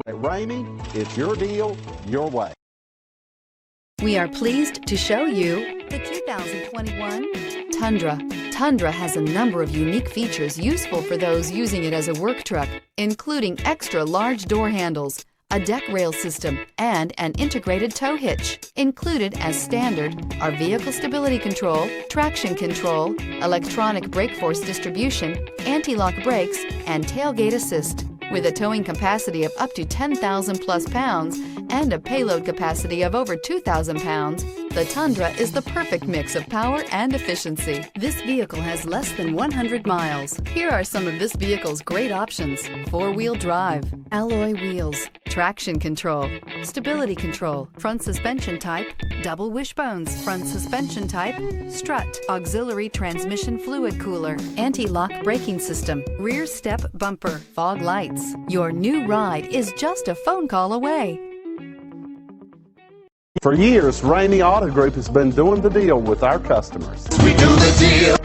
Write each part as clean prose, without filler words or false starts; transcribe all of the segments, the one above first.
At Ramey, it's your deal, your way. We are pleased to show you the 2021 Tundra. Tundra has a number of unique features useful for those using it as a work truck, including extra large door handles, a deck rail system, and an integrated tow hitch. Included as standard are vehicle stability control, traction control, electronic brake force distribution, anti-lock brakes, and tailgate assist. With a towing capacity of up to 10,000 plus pounds and a payload capacity of over 2,000 pounds, the Tundra is the perfect mix of power and efficiency. This vehicle has less than 100 miles. Here are some of this vehicle's great options: four-wheel drive, alloy wheels, traction control, stability control, front suspension type, double wishbones, front suspension type, strut, auxiliary transmission fluid cooler, anti-lock braking system, rear step bumper, fog lights. Your new ride is just a phone call away. For years, Ramey Auto Group has been doing the deal with our customers. We do the deal.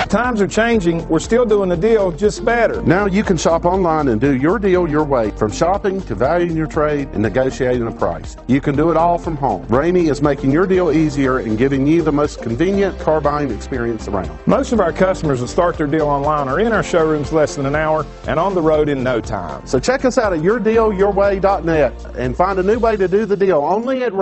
Times are changing. We're still doing the deal, just better. Now you can shop online and do your deal your way, from shopping to valuing your trade and negotiating a price. You can do it all from home. Ramey is making your deal easier and giving you the most convenient car buying experience around. Most of our customers that start their deal online are in our showrooms less than an hour and on the road in no time. So check us out at yourdealyourway.net and find a new way to do the deal only at Ramey.